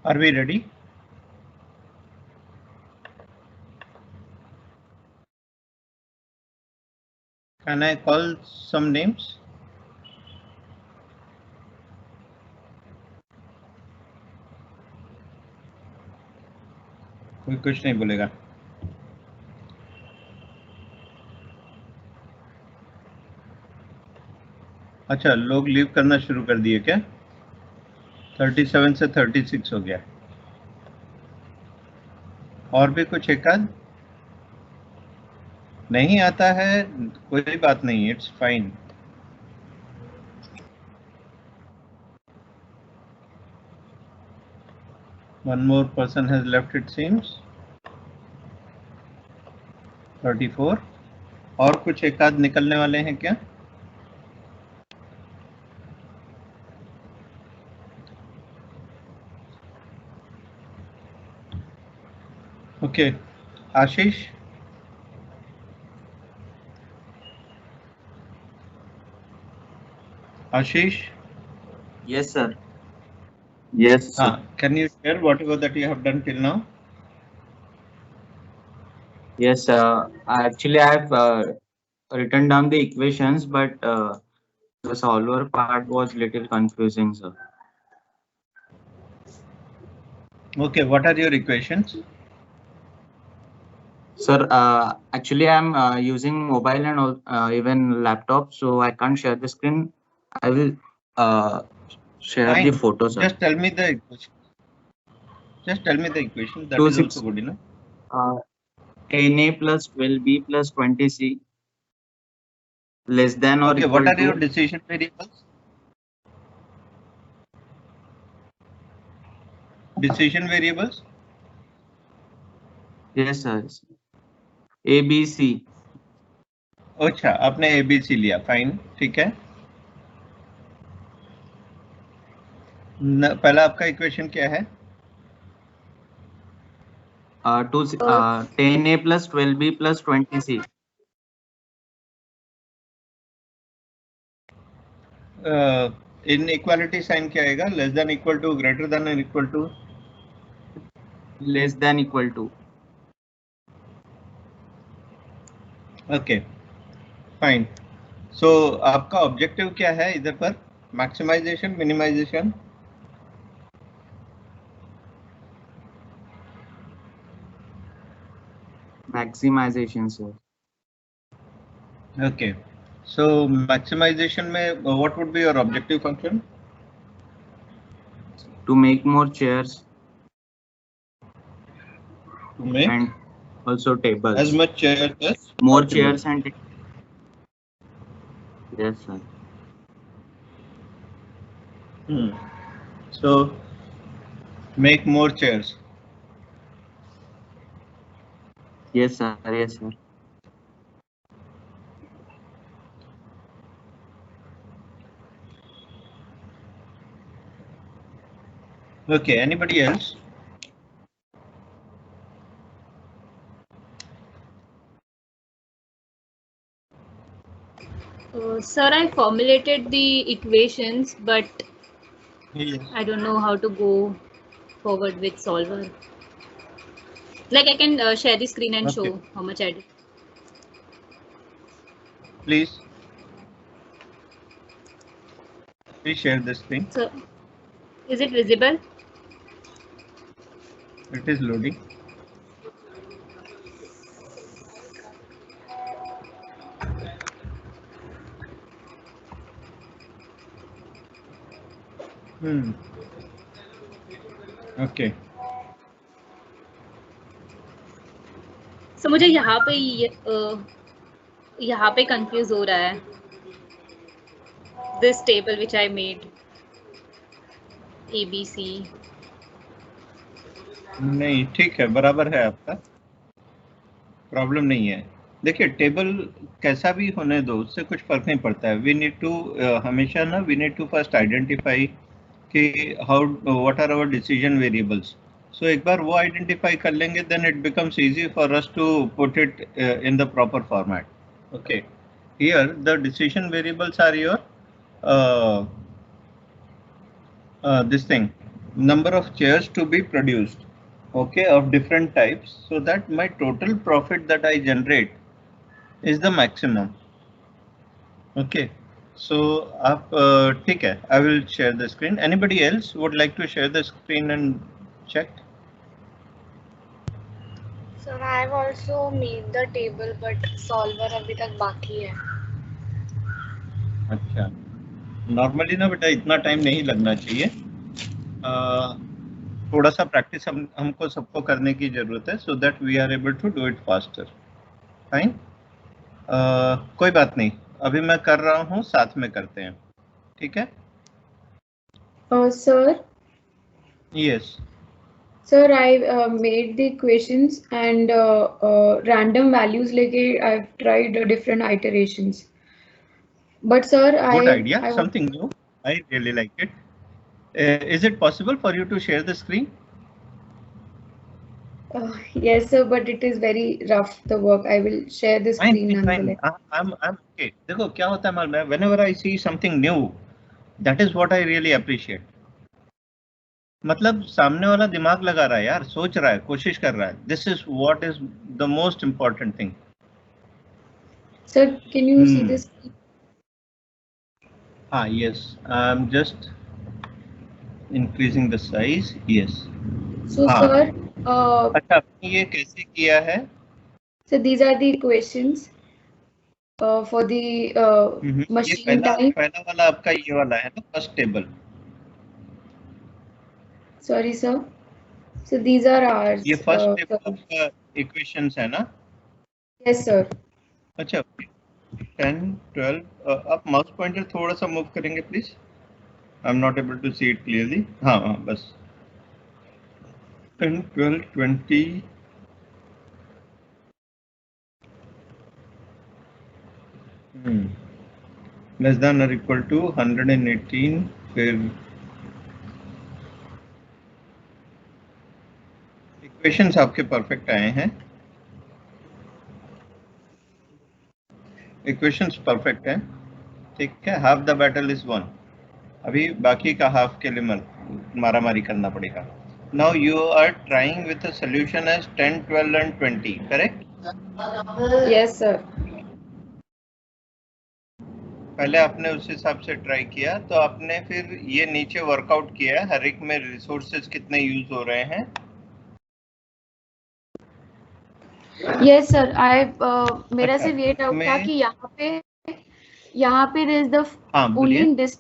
Are we ready? Can I call some names? कोई कुछ नहीं बोलेगा। अच्छा, लोग लीव करना शुरू कर दिए क्या? 37 से 36 हो गया। और भी कुछ एकाध नहीं आता है, कोई बात नहीं, it's fine. One more person has left, it seems. 34. और कुछ एकाध निकलने वाले हैं क्या? Okay, Ashish. Ashish. Yes, sir. Yes, sir. Can you share whatever that you have done till now? Yes, actually, I have written down the equations, but the solver part was little confusing, sir. Okay, what are your equations? Sir, actually, I'm using mobile and even laptop, so I can't share the screen. I will share Fine. the photo, sir. Just tell me the equation. That is 26. also good enough. 10a plus 12b plus 20c less than or Okay, equal what are to. your decision variables? Decision variables? Yes, sir. A, B, C. अच्छा, आपने ABC लिया, fine, ठीक है। पहला आपका equation क्या है? 10a plus 12b plus 20c. Inequality sign क्या आएगा? Less than equal to, greater than और equal to? Less than equal to. Okay, fine. So आपका ऑब्जेक्टिव क्या है इधर पर? Maximization, minimization? Maximization, sir. Okay, so maximization में what would be your objective function? To make more chairs. To make and also tables. as much chairs as more possible. chairs and yes, sir. So make more chairs. Yes, sir. Yes, sir. Okay, anybody else? Sir, I formulated the equations, but Yes. I don't know how to go forward with solver. Like I can share the screen and show how much I did. Please share the screen. So, is it visible? It is loading. Okay. So मुझे यहाँ पे confuse हो रहा है. This table which I made. ABC. नहीं, ठीक है, बराबर है आपका, प्रॉब्लम नहीं है। देखिए, टेबल कैसा भी होने दो, उससे कुछ फर्क नहीं पड़ता है। वी नीड टू हमेशा ना, we need to first identify कि how what are our decision variables. So एक बार वो आइडेंटिफाई कर लेंगे, then it becomes easy for us to put it in the proper format. Okay, here the decision variables are your this thing, number of chairs to be produced, okay, of different types, so that my total profit that I generate is the maximum. Okay, so आप ठीक है, I will share the screen. Anybody else would like to share the screen and check? Sir, I have also made the table, but solver अभी तक बाकी है. अच्छा, normally ना बेटा इतना टाइम नहीं लगना चाहिए, थोड़ा सा प्रैक्टिस हमको सबको करने की जरूरत है, so that we are able to do it faster. Fine, कोई बात नहीं, अभी मैं कर रहा हूँ, साथ में करते हैं, ठीक है? Sir. Yes. Sir, I made the equations and random values like I've tried different iterations. But sir, good idea. Something new. I really like it. Is it possible for you to share the screen? Yes, sir, but it is very rough, the work. I will share the screen. Fine. I'm okay. देखो क्या होता है मालूम है? Whenever I see something new, that is what I really appreciate. मतलब सामने वाला दिमाग लगा रहा है यार, सोच रहा है, कोशिश कर रहा है. This is what is the most important thing. Sir, can you see this? Yes. I'm just increasing the size. Yes. So sir, अच्छा, ये कैसे किया है? So these are the equations for the machine time. पहला वाला आपका ये वाला है ना, first table. Sorry sir. So these are ours. ये फर्स्ट टेबल आपका इक्वेशंस है ना? Yes sir. अच्छा, 10, 12. आप माउस पॉइंटर थोड़ा सा मूव करेंगे please? I am not able to see it clearly. हाँ, बस 10, 12, 20. लेस देन और इक्वल टू 118. फिर इक्वेशंस आपके परफेक्ट आए हैं. इक्वेशंस परफेक्ट है, ठीक है. Half the battle is won. अभी बाकी का हाफ के लिए मारामारी करना पड़ेगा. Now you are trying with a solution as 10, 12 and 20, correct? Yes sir. पहले आपने उस हिसाब से ट्राई किया, तो आपने फिर ये नीचे वर्कआउट किया हर एक में रिसोर्सेज कितने यूज हो रहे हैं. यस सर, मेरा सिर्फ ये डाउट था कि यहाँ पे there is the only in this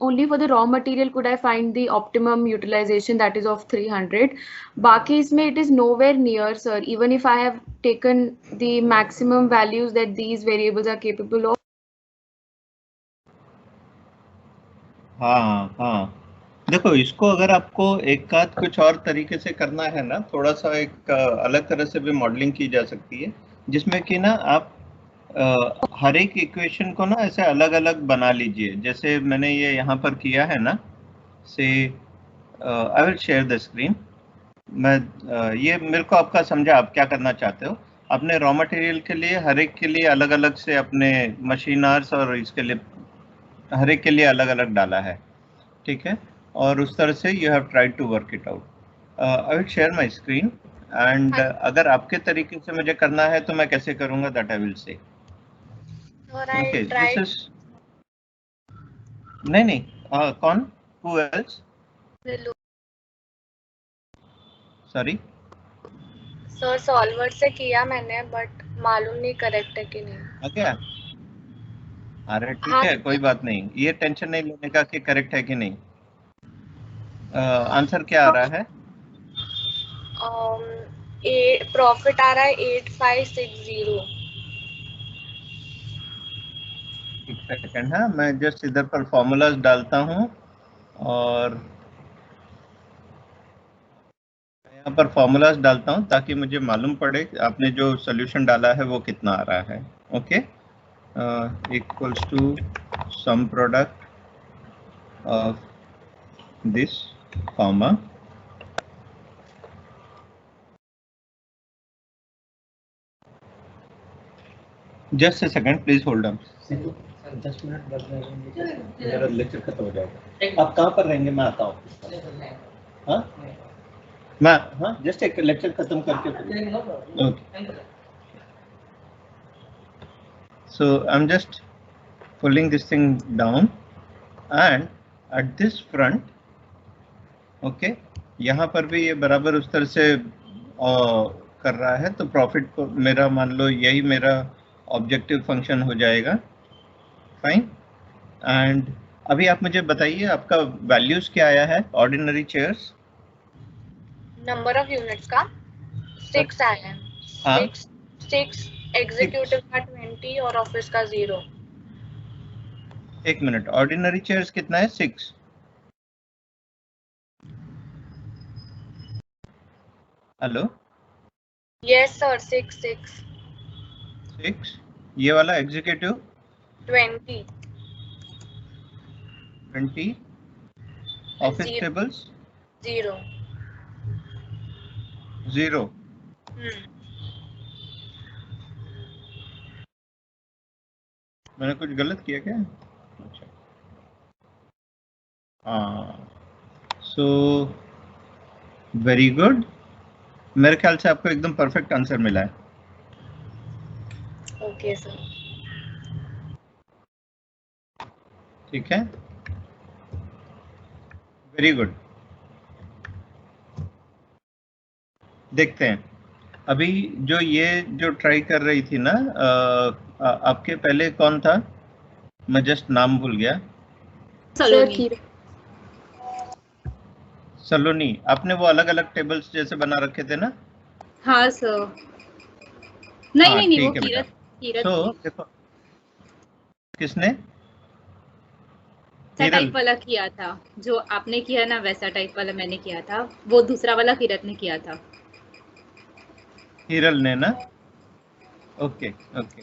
only for the raw material could I find the optimum utilization, that is of 300. बाकी इसमें it is nowhere near sir, even if I have taken the maximum values that these variables are capable of. हाँ, देखो इसको अगर आपको एक आध कुछ और तरीके से करना है ना, थोड़ा सा एक अलग तरह से भी मॉडलिंग की जा सकती है, जिसमें कि ना आप हर एक इक्वेशन को ना ऐसे अलग अलग बना लीजिए. जैसे मैंने ये यहाँ पर किया है ना, से आई विल शेयर द स्क्रीन. मैं ये मेरे को आपका समझा आप क्या करना चाहते हो. आपने रॉ मटेरियल के लिए हर एक के लिए अलग अलग से अपने मशीन आवर्स और इसके लिए हर एक के लिए अलग अलग डाला है, ठीक है. और उस तरह से you have tried to work it out. I will share my screen and अगर आपके तरीके से मुझे करना है तो मैं कैसे करूंगा, that I will say. Okay, this is नहीं कौन, who else? Sorry sir, solver से किया मैंने, बट मालूम नहीं करेक्ट है कि नहीं. क्या? अरे ठीक है, कोई बात नहीं, ये टेंशन नहीं लेने का कि करेक्ट है कि नहीं. आंसर क्या आ रहा है? प्रॉफिट आ रहा है 8560. एक सेकंड, हाँ मैं जस्ट इधर पर फॉर्मूलाज डालता हूँ और यहाँ पर फॉर्मूलाज डालता हूँ ताकि मुझे मालूम पड़े आपने जो सोल्यूशन डाला है वो कितना आ रहा है. Okay, equals to some product of this comma just a second, please hold on. 10 minute लग जाएंगे, मेरा लेक्चर खत्म हो जाएगा। आप कहाँ पर रहेंगे? मैं आता हूँ। हाँ मैं, हाँ जस्ट एक लेक्चर खत्म करके। Okay, so I'm just pulling this thing down and at this front, okay, यहाँ पर भी ये बराबर उस तरह से कर रहा है, तो प्रॉफिट को मेरा मान लो यही मेरा ऑब्जेक्टिव फंक्शन हो जाएगा। फाइन। एंड अभी आप मुझे बताइए आपका वैल्यूज क्या आया है ordinary chairs? Number of units का 6 आया है। हाँ 6 एग्जीक्यूटिव का 20 और ऑफिस का 0। एक मिनट, ऑर्डिनरी चेयर्स कितना है? 6। Hello, yes sir, 6। ये वाला एग्जीक्यूटिव 20 ऑफिस टेबल्स 0। मैंने कुछ गलत किया क्या? अच्छा, हाँ, सो वेरी गुड। मेरे ख्याल से आपको एकदम परफेक्ट आंसर मिला है। ओके सर, ठीक है, वेरी गुड। देखते हैं अभी जो ट्राई कर रही थी ना, आपके पहले कौन था? मैं जस्ट नाम भूल गया। सलोनी। आपने वो अलग अलग टेबल्स जैसे बना रखे थे ना? हाँ सर। नहीं वो कीरत तो देखो किसने टाइप वाला किया था, जो आपने किया ना वैसा टाइप वाला मैंने किया था, वो दूसरा वाला कीरत ने किया था। हिरल ने ना? Okay okay.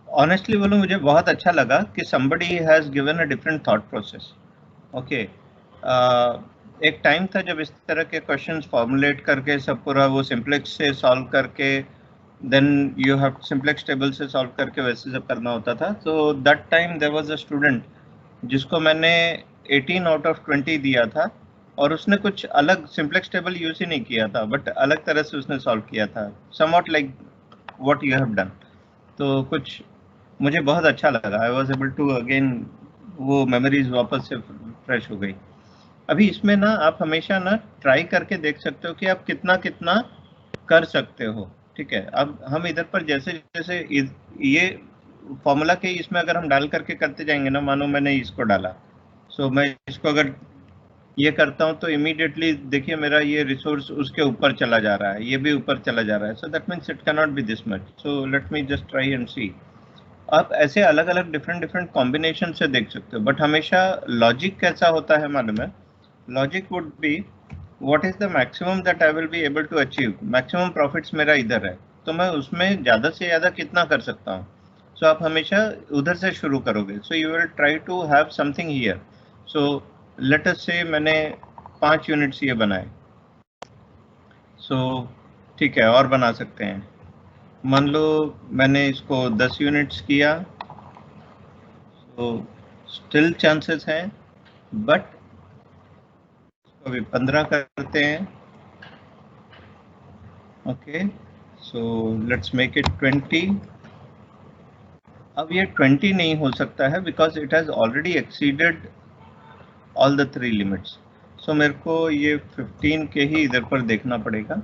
ऑनेस्टली बोलूं, मुझे बहुत अच्छा लगा कि somebody has given a different thought process. Okay, एक टाइम था जब इस तरह के क्वेश्चंस फॉर्मुलेट करके सब पूरा वो सिंप्लेक्स से सॉल्व करके then you have simplex table से सॉल्व करके वैसे सब करना होता था। तो that time there was a student जिसको मैंने 18 आउट ऑफ 20 दिया था और उसने कुछ अलग सिंप्लेक्स टेबल यूज ही नहीं किया था, बट अलग तरह से उसने सॉल्व किया था, somewhat like what you have done. तो कुछ मुझे बहुत अच्छा लगा। I was able to again, वो मेमोरीज वापस से फ्रेश हो गई। अभी इसमें ना आप हमेशा ना ट्राई करके देख सकते हो कि आप कितना कितना कर सकते हो। ठीक है, अब हम इधर पर जैसे जैसे ये फॉर्मूला के इसमें अगर हम डाल करके करते जाएंगे ना, मानो मैंने इसको डाला, सो मैं इसको अगर ये करता हूँ तो इमीडिएटली देखिए मेरा ये रिसोर्स उसके ऊपर चला जा रहा है, ये भी ऊपर चला जा रहा है। So that means it can not be this much. So let me just try and see. आप ऐसे अलग अलग डिफरेंट कॉम्बिनेशन से देख सकते हो, बट हमेशा लॉजिक कैसा होता है मालूम है? Logic would be what is the maximum that I will be able to achieve. Maximum profits मेरा इधर है, तो मैं उसमें ज़्यादा से ज़्यादा कितना कर सकता हूँ। सो आप हमेशा उधर से शुरू करोगे। So you will try to have something here. So let us say मैंने 5 यूनिट्स ये बनाए। सो ठीक है, और बना सकते हैं। मान लो मैंने इसको 10 यूनिट्स किया, तो स्टिल चांसेस हैं, बट अभी 15 करते हैं। Okay, so let's make it 20। अब ये 20 नहीं हो सकता है because it has already exceeded all the 3 limits. So मेरे को ये 15 के ही इधर पर देखना पड़ेगा।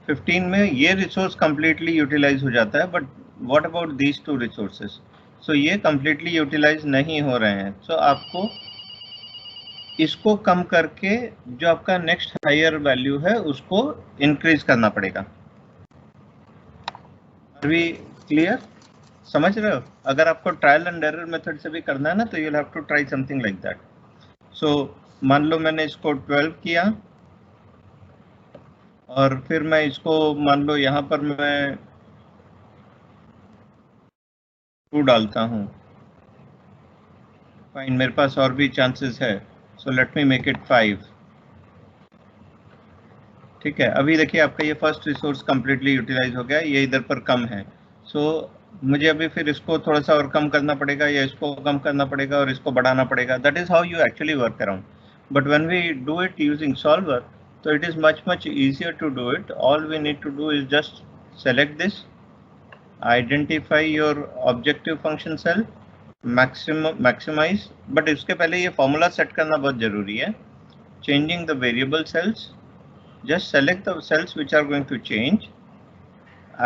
15 में ये रिसोर्स कंप्लीटली यूटिलाइज हो जाता है, but what about these 2 resources? So ये कंप्लीटली यूटिलाइज नहीं हो रहे हैं। सो आपको इसको कम करके जो आपका नेक्स्ट हायर वैल्यू है उसको इंक्रीज करना पड़ेगा। अभी क्लियर? समझ रहे हो? अगर आपको ट्रायल एंड एरर मेथड से भी करना है ना, तो you will have to try something like that. So मान लो मैंने इसको 12 किया और फिर मैं इसको मान लो यहाँ पर मैं 2 डालता हूँ। फाइन, मेरे पास और भी चांसेस है। सो लेट मी मेक इट 5। ठीक है, अभी देखिए आपका ये फर्स्ट रिसोर्स कंप्लीटली यूटिलाइज हो गया, ये इधर पर कम है। सो मुझे अभी फिर इसको थोड़ा सा और कम करना पड़ेगा या इसको कम करना पड़ेगा और इसको बढ़ाना पड़ेगा. That is how you actually work around. But when we do it using solver, so it is much easier to do it. All we need to do is just select this, identify your objective function cell, maximize. But इसके पहले ये formula set करना बहुत जरूरी है. Changing the variable cells, just select the cells which are going to change,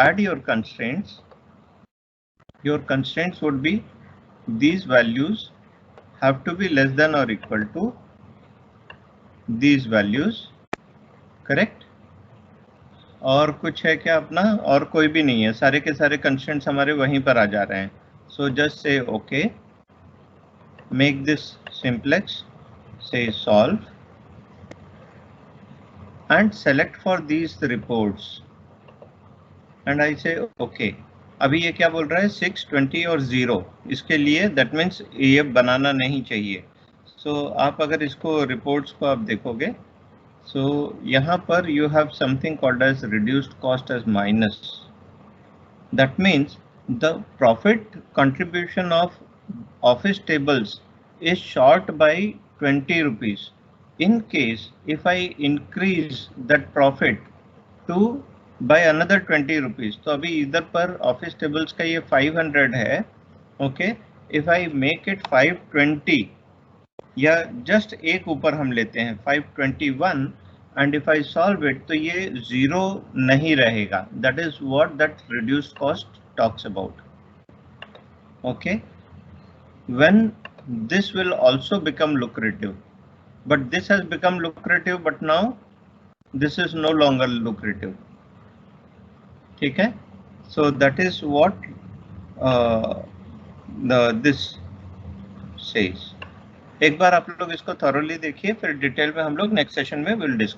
add your constraints. Your constraints would be these values have to be less than or equal to these values, correct? और कुछ है क्या अपना? और कोई भी नहीं है, सारे के सारे constraints हमारे वहीं पर आ जा रहे हैं. So just say OK, make this simplex, say solve, and select for these reports, and I say OK. अभी ये क्या बोल रहा है? 6, 20 और 0. इसके लिए दैट मीन्स ये बनाना नहीं चाहिए. सो आप अगर इसको रिपोर्ट्स को आप देखोगे, सो यहाँ पर you have something called as reduced cost as minus. That means the profit contribution of office tables is short by 20 rupees. In case if I increase that profit to by another 20 rupees, तो अभी इधर पर office tables का ये 500 है. Okay, if I make it 520 या just एक ऊपर हम लेते हैं 521 and if I solve it, तो ये 0 नहीं रहेगा. That is what that reduced cost talks about. Okay, when this will also become lucrative, but this has become lucrative, but now this is no longer lucrative. ठीक है, so that is what this says. एक बार आप लोग इसको thoroughly देखिए, फिर detail में हम लोग नेक्स्ट सेशन में विल डिस्कस.